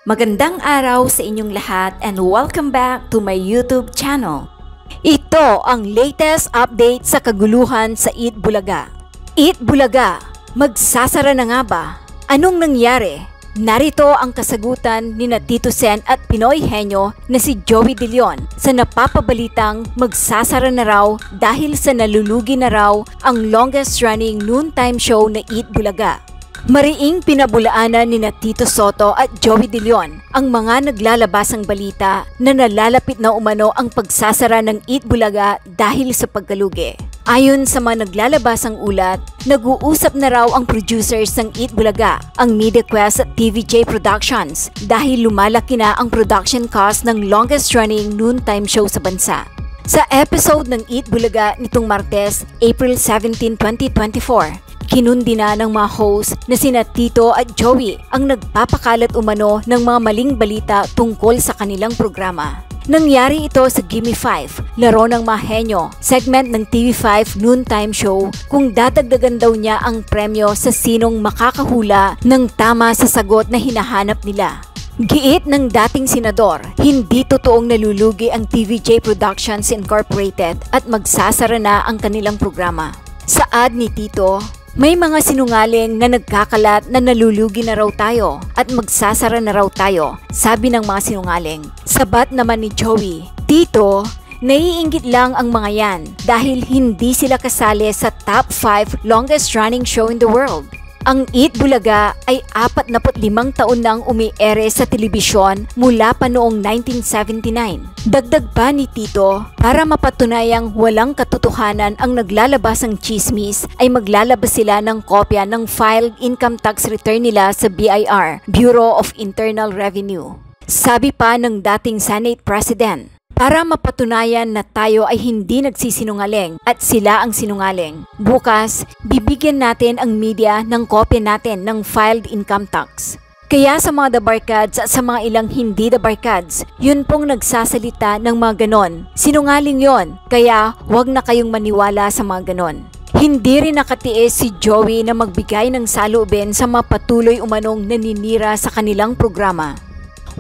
Magandang araw sa inyong lahat and welcome back to my YouTube channel. Ito ang latest update sa kaguluhan sa Eat Bulaga. Eat Bulaga, magsasara na nga ba? Anong nangyari? Narito ang kasagutan ni Tito Sen at Pinoy Henyo na si Joey De Leon sa napapabalitang magsasara na raw dahil sa nalulugi na raw ang longest running noontime show na Eat Bulaga. Mariing pinabulaanan ni Tito Soto at Joey De Leon ang mga naglalabasang balita na nalalapit na umano ang pagsasara ng Eat Bulaga dahil sa pagkalugi. Ayon sa mga naglalabasang ulat, nag-uusap na raw ang producers ng Eat Bulaga, ang MediaQuest at TVJ Productions dahil lumalaki na ang production cost ng longest running noontime show sa bansa. Sa episode ng Eat Bulaga nitong Martes, April 17, 2024, kinundi na ng mga host na sina Tito at Joey ang nagpapakalat umano ng mga maling balita tungkol sa kanilang programa. Nangyari ito sa Gimme 5, laro ng mga henyo, segment ng TV5 noontime show kung dadagdagan daw niya ang premyo sa sinong makakahula ng tama sa sagot na hinahanap nila. Giit ng dating senador, hindi totoong nalulugi ang TVJ Productions Incorporated at magsasara na ang kanilang programa. Sa ad ni Tito, may mga sinungaling na nagkakalat na nalulugi na raw tayo at magsasara na raw tayo, sabi ng mga sinungaling. Sabat naman ni Joey, Tito, naiinggit lang ang mga yan dahil hindi sila kasali sa top 5 longest running show in the world. Ang Eat Bulaga ay 45 taon nang umi-ere sa telebisyon mula pa noong 1979. Dagdag pa ni Tito, para mapatunayang walang katotohanan ang naglalabasang chismis ay maglalabas sila ng kopya ng filed income tax return nila sa BIR, Bureau of Internal Revenue. Sabi pa ng dating Senate President, para mapatunayan na tayo ay hindi nagsisinungaling at sila ang sinungaling. Bukas, bibigyan natin ang media ng kopya natin ng filed income tax. Kaya sa mga dabarkads at sa mga ilang hindi dabarkads, yun pong nagsasalita ng mga ganon. Sinungaling yon, kaya huwag na kayong maniwala sa mga ganon. Hindi rin nakatiis si Joey na magbigay ng saloobin sa mga patuloy umanong naninira sa kanilang programa.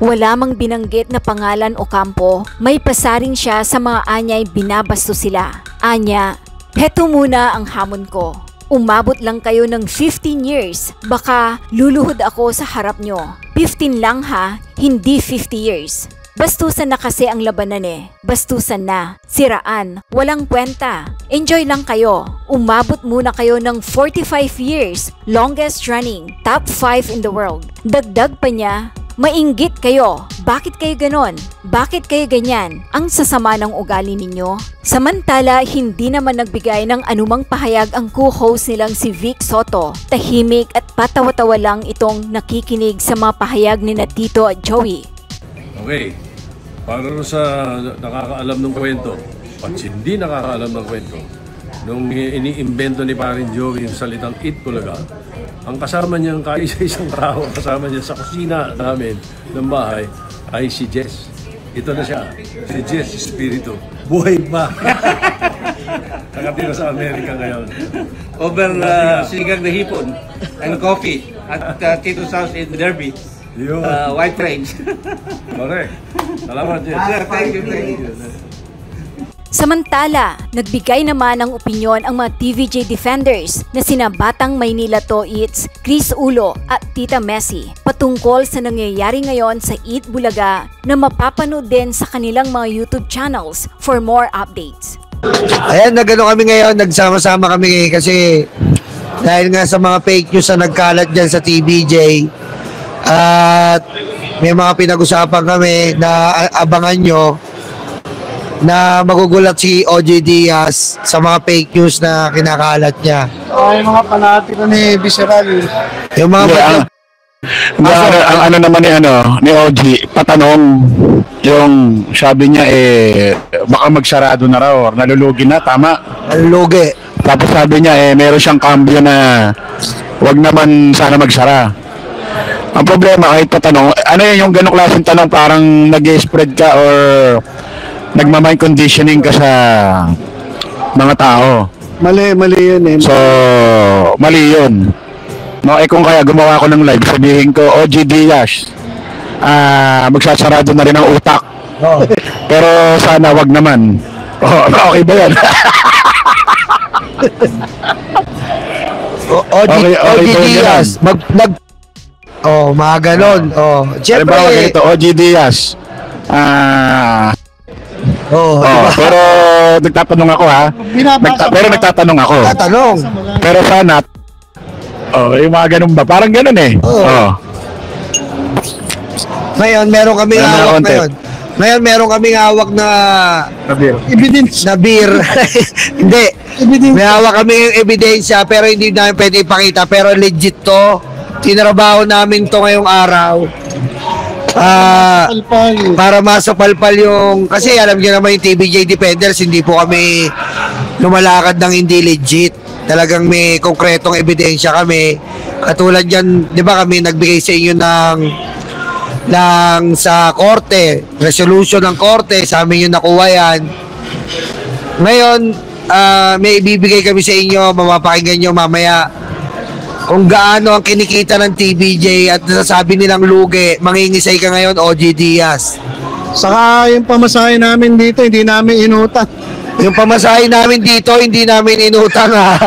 Wala mang binanggit na pangalan o kampo, may pasaring siya sa mga anyay binabasto sila. Anya, heto muna ang hamon ko. Umabot lang kayo ng 15 years, baka luluhod ako sa harap nyo. 15 lang ha, hindi 50 years. Bastusan na kasi ang labanan eh. Bastusan na. Siraan. Walang kwenta. Enjoy lang kayo. Umabot muna kayo ng 45 years. Longest running. Top 5 in the world. Dagdag pa niya, mainggit kayo. Bakit kayo ganon? Bakit kayo ganyan? Ang sasama ng ugali ninyo. Samantala, hindi naman nagbigay ng anumang pahayag ang co-host nilang si Vic Soto. Tahimik at patawa-tawa lang itong nakikinig sa mga pahayag ni Tito at Joey. Okay, para sa nakakaalam ng kwento, at hindi nakakaalam ng kwento, nung iniimbento ni Parin Joey yung salitang Eat Bulaga, ang kasama niyang kaisa-isang tao, kasama niya sa kusina namin ng bahay, ay si Jess. Ito na siya, si Jess Espiritu. Buhay pa! Nakatira sa Amerika ngayon. Over sinigang na hipon and coffee at Tito's house in Derby. White Range. Correct. Salamat, Jess. Thank you. Samantala, nagbigay naman ng opinyon ang mga TVJ defenders na sina Batang Maynila Toits, Chris Ulo at Tita Messi patungkol sa nangyayari ngayon sa Eat Bulaga na mapapanood din sa kanilang mga YouTube channels for more updates. Ayan, nagano kami ngayon, nagsama-sama kami ngayon kasi dahil nga sa mga fake news na nagkalat dyan sa TVJ at may mga pinag-usapan kami na abangan nyo na magugulat si OJ Diaz sa mga fake news na kinakalat niya. Yung mga panatiko ni Visceral. Yung mga ang ano naman ni OG, patanong yung sabi niya baka magsarado na raw, nalulugi na, tama? Nalulugi. Tapos sabi niya meron siyang kambyo na wag naman sana magsara. Ang problema kahit patanong, ano yung ganong klaseng tanong, parang nag-spread ka or nagmamind conditioning ka sa mga tao. Mali yun eh. So, mali yun. No, kung kaya gumawa ko ng live, sabihin ko, OG Diaz, magsasarado na rin ang utak. Oh. Pero sana wag naman. Oh, okay ba yan? Okay ba Diaz. yan? Mga ganon. Siyempre. Halimbawa ganito, OG Diaz. Pero nagtatanong ako ha. Pero nagtatanong ako. Tatanong. Pero sana, yung mga ganun ba? Parang ganun eh. Ngayon, meron kami hawak ngayon. Ngayon, meron kaming hawak na Evidence. na beer. Hindi. May hawak kami yung ebidensya pero hindi namin pwede ipakita. Pero legit to. Tinrabaho namin to ngayong araw. Para masapalpal yung... Kasi alam niyo naman yung TVJ Defenders, hindi po kami lumalakad ng hindi legit. Talagang may konkretong ebidensya kami. Katulad yan, di ba kami nagbigay sa inyo ng sa korte, resolution ng korte, sa amin yung nakuha yan. Ngayon, may ibibigay kami sa inyo, mapapakinggan nyo mamaya kung gaano ang kinikita ng TVJ at nasasabi nilang lugi. Mangingisay ka ngayon, OG Diaz. Saka yung pamasahe namin dito, hindi namin inutang. Yung pamasahe namin dito, hindi namin inutang ha.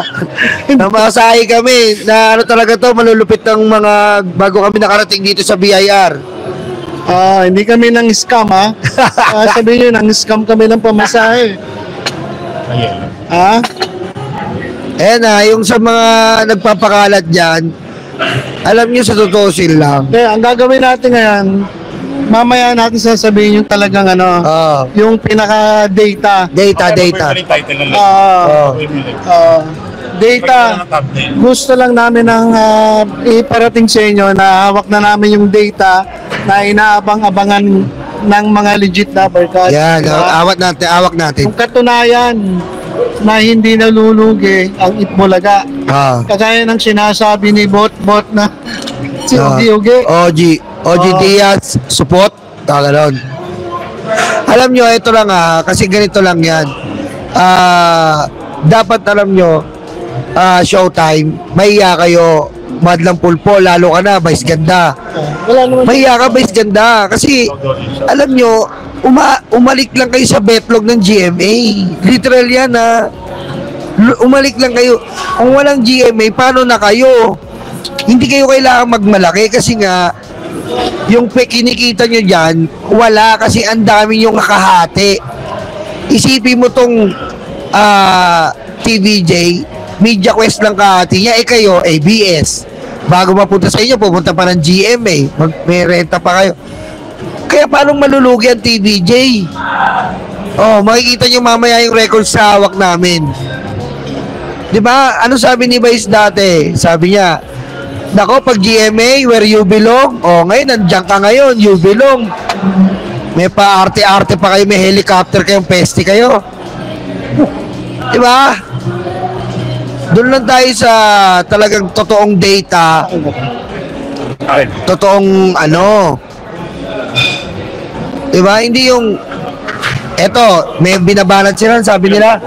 Namasahe kami na ano talaga to, malulupit ng mga bago kami nakarating dito sa BIR. Hindi kami nang scam ha. Sabihin nyo, nang scam kami ng pamasahe. Yung sa mga nagpapakalat dyan, alam nyo sa tutusin lang. Kaya ang gagawin natin ngayon, mamaya natin sasabihin yung talagang yung pinaka-data. Data. Data. Gusto lang namin ng iparating sa inyo na hawak na namin yung data na inaabang-abangan ng mga legit na broadcast. Yan, awak natin. Kung katunayan na hindi nalulugi ang Itbulaga. Kagaya ng sinasabi ni Bot na si Ugi. OG Diaz, support. Tagalon. Alam nyo, ito lang kasi ganito lang yan. Dapat alam nyo, Showtime, mahiya kayo, madlang pulpo, lalo ka na, Vice Ganda. Mahiya ka, Vice Ganda. Kasi, alam nyo, umalik lang kayo sa betlog ng GMA. Literal yan umalik lang kayo. Kung walang GMA, paano na kayo? Hindi kayo kailangan magmalaki kasi nga, yung kinikita nyo dyan, wala kasi ang dami yung nakahati. Isipin mo tong TVJ, Media Quest lang kahati niya, kayo, ABS. Bago mapunta sa inyo, pupunta pa ng GMA. May renta pa kayo. Kaya paano malulugi ang TVJ? Makikita nyo mamaya yung record sa hawak namin. Diba? Ano sabi ni Vice dati? Sabi niya, nako, pag GMA, where you belong? Ngayon, nandiyan ka ngayon, you belong. May pa-arte-arte pa kayo, may helicopter kayong peste kayo. Diba? Doon lang tayo sa talagang totoong data. Totoong diba? Hindi yung may binabanat sila, sabi nila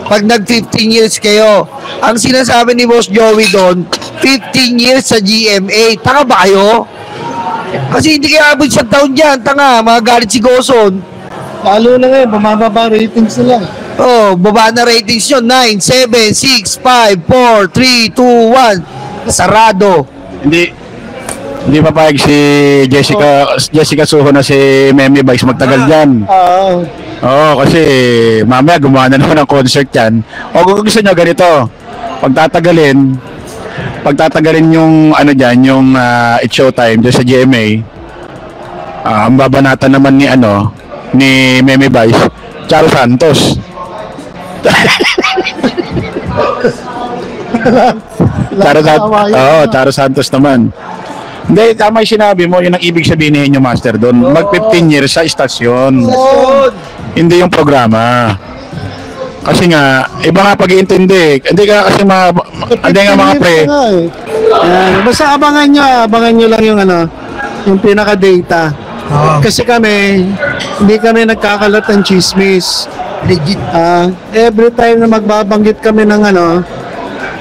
pag nag 15 years kayo, ang sinasabi ni Boss Joey doon, 15 years sa GMA. Tanga ba kayo? Kasi hindi kayo abot sa taon dyan. Tanga, mga galit si Goson. Lalo na ngayon, bumababa ratings nila. Baba na ratings yun. 9, 7, 6, 5, 4, 3, 2, 1. Sarado. Hindi papayag si Jessica Suho na si Memi Vice magtagal dyan. Kasi mamaya gumawa na naman ng concert yan. Kung gusto nyo ganito, pagtatagalin yung yung It's Showtime dyan sa GMA, ang babanatan naman ni Memi Vice, Charo Santos. Charo Santos naman. Hindi, tama yung sinabi mo, yun ang ibig sabihin ninyo, Master, doon. Mag 15 years sa istasyon. Hindi yung programa. Kasi nga, iba nga pag-iintindi. Hindi ka kasi mga pre. Basta abangan nyo lang yung pinaka-data. Kasi kami, hindi kami nagkakalat ng chismis. Legit. Every time na magbabanggit kami ng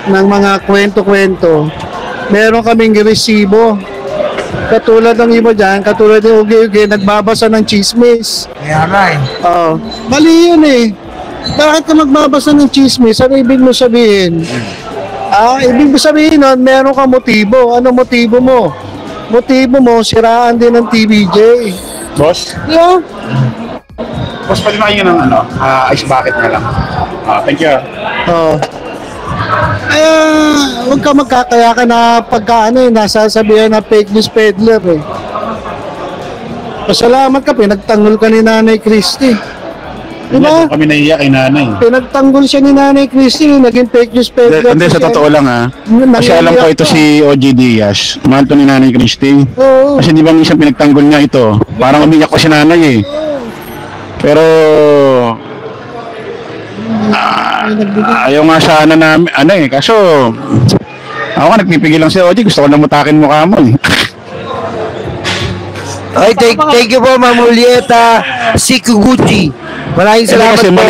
ng mga kwento-kwento, meron kaming resibo. Katulad ng iba dyan, katulad ng ugi-ugi, nagbabasa ng chismis. Kaya nga eh. Oo. Mali yun eh. Bakit ka magbabasa ng chismis? Ano ibig mo sabihin? Ibig mo sabihin nun, meron kang motibo. Ano motibo mo? Motibo mo, siraan din ng TVJ. Boss? Yeah. Boss, pwede na kayo ng ice bucket na lang. Thank you. Oo. Huwag ka magkakaya ka na pagka nasasabihan na fake news peddler eh. Pasalamat ka, pinagtanggol ka ni Nanay Christy. Diba? Kami naiiyak kay nanay. Pinagtanggol siya ni Nanay Christy, naging fake news peddler. Hindi, sa totoo lang kasi alam ko ito si OG Diaz, manto ni Nanay Christy. Oo. Kasi di ba minsan pinagtanggol niya ito? Parang umiyak ko si nanay eh. Pero ayaw nga sana namin, kaso ako nga nagpipigil lang si OG, gusto ko na mutakin mukha mo eh. Okay, thank you po, Ma'am Julieta Sikuguchi. Maraming salamat Kasi po.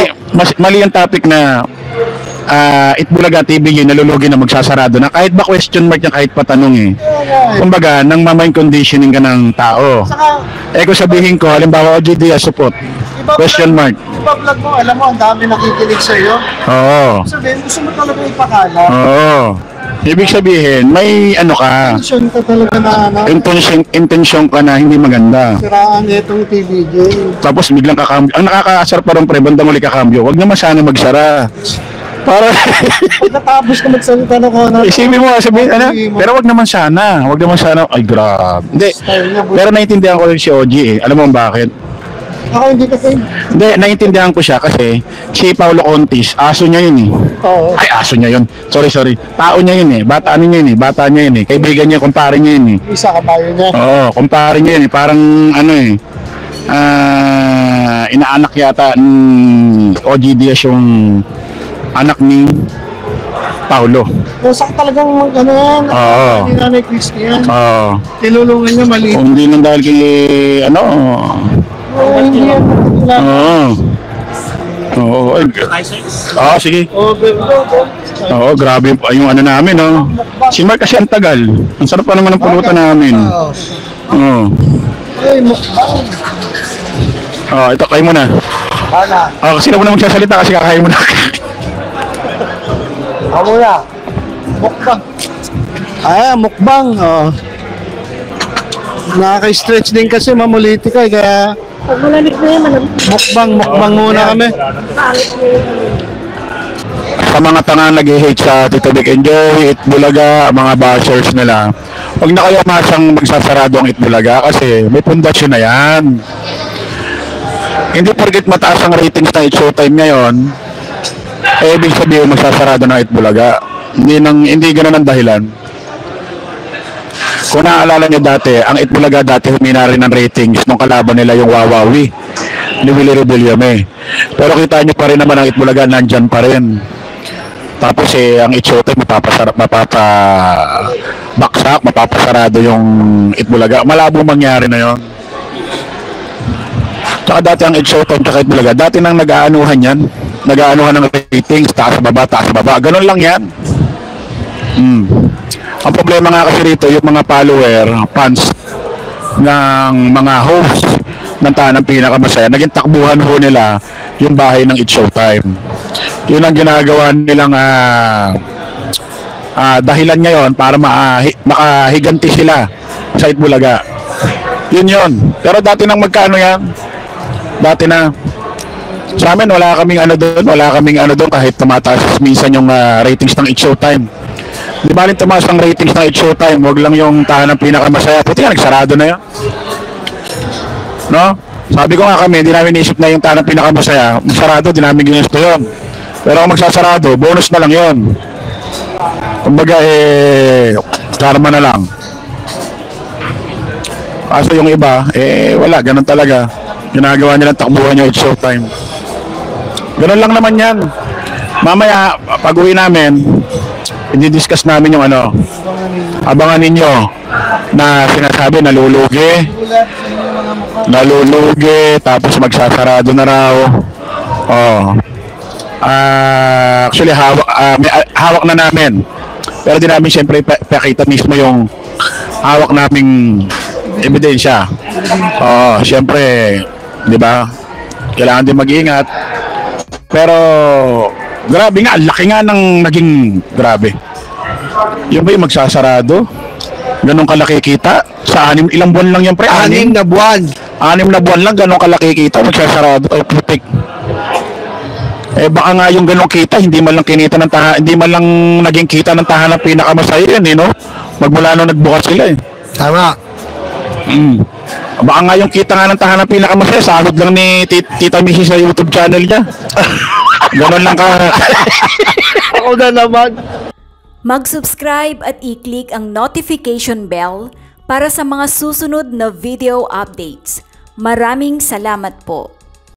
mali ang topic na Itbulaga TV yun, nalulugi na magsasarado na kahit ba question mark yan, kahit patanong eh. Kumbaga, nang mind conditioning ka ng tao. Kung sabihin ko, halimbawa, OG Diaz support, question mark. Iba vlog mo, alam mo, ang dami nakikinig sa'yo. Oo. Sabihin, gusto mo talaga ipakala. Oo. Ibig sabihin, may ka, Intention ka talaga na intensyon ka na hindi maganda. siraan itong TVJ. Tapos biglang kakambyo. Ang nakakaasar pa rin pre, banda muli kakambyo. Huwag naman sana magsara. Para Pagkatapos ka magsalita ng kung isipin mo, sabihin, pero wag naman sana. Wag naman sana. Ay, grabe. Hindi. Pero naiintindihan ko rin si OG eh. Alam mo bakit? Ako hindi kasi. Hindi, naiintindihan ko siya kasi si Paulo Contis, aso niya yun eh. Oo. Ay, aso niya yun. Sorry. Tao niya yun eh. Bata niya yun eh. Bata niya yun eh. Kaibigan niya, kumpare niya yun eh. Isa kabayo niya. Oo, kumpare niya yun eh. Parang inaanak yata OG Diaz yung anak ni Paulo. Kung saan talagang yan. Oo. Ni Nanay Christian. Oo. Tinulungan niya mali. Kung hindi nang dahil kay Hindi yan. Oo. Sige. Oo, grabe yung namin, no. Si Mark kasi ang tagal. Ang sarap pa naman ng pulutan namin. Oo. Ay, mukbang. Ito, kayo muna. Sino mo na magsasalita kasi kakain mo na. Ako na. Mukbang. Mukbang. Nakaka-stretch din kasi mamuliti ka kaya mukbang muna kami. Sa mga tanga nag-hate sa Tito Vic Enjoy, Itbulaga, mga bashers nila, huwag na kayo masang magsasarado ang Itbulaga kasi may pundasyon na yan. Hindi porket mataas ang ratings na Showtime ngayon, ibig sabihin magsasarado ng Itbulaga. Hindi ganun ang dahilan. Kung naaalala nyo dati, ang Itbulaga dati humina rin ang ratings nung kalaban nila yung Wawawi ni Willie Rebillame. Pero kita nyo pa rin naman ang Itbulaga nandyan pa rin. Tapos ang Showtime mapapabaksak, mapapasarado yung Itbulaga. Malabo mangyari na yon. Tsaka dati ang Showtime tsaka Itbulaga, dati nang nag-aanuhan yan. Nag-aanuhan ng ratings, taas baba. Ganun lang yan. Ang problema nga kasi rito, yung mga fans ng mga hosts ng Tanang Pinakamasaya, naging takbuhan ho nila yung bahay ng It's Showtime. Yun ang ginagawa nilang dahilan ngayon para makahiganti sila sa Itbulaga. Yun. Pero dati nang magkano yan? Dati na. Sa amin, wala kaming doon kahit tumataas minsan yung ratings ng It's Showtime. Di ba rin tumaas ang ratings ng It's Showtime, wag lang yung Tanang Pinakamasaya. Puti nga, nagsarado na yan. No? Sabi ko nga kami, hindi namin isip na yung Tanang Pinakamasaya. Magsarado, di namin ginusto yun. Pero kung magsasarado, bonus na lang yun. Kumbaga, karma na lang. Kaso yung iba, wala, ganun talaga. Ginagawa nilang takbuhan yung It's Showtime. Ganun lang naman yan. Mamaya, pag-uwi namin, i-discuss namin yung abangan ninyo na sinasabi nalulugi, tapos magsasarado na raw. Actually hawak na namin, pero di namin siyempre pakita mismo yung hawak naming ebidensya. Oo, syempre, di ba? Kailangan din mag-ingat. Pero, grabe nga, laki nga ng naging grabe. Yung ba yung magsasarado? Ganun kalaki kita? Sa ilang buwan lang yan, pre? 6 na buwan. 6 na buwan lang, ganun kalaki kita, magsasarado. Ay, putik. Eh baka nga yung ganong kita, hindi man lang kinita ng hindi man lang naging kita ng tahanan pinakamasaya yun, no? Magmula nung nagbukas sila, eh. Tama. Baka nga yung kita nga ng tahanan pinakamasaya, sahod lang ni Tita Missy sa YouTube channel niya. Ganon lang ka. Ako na naman. Mag-subscribe at i-click ang notification bell para sa mga susunod na video updates. Maraming salamat po.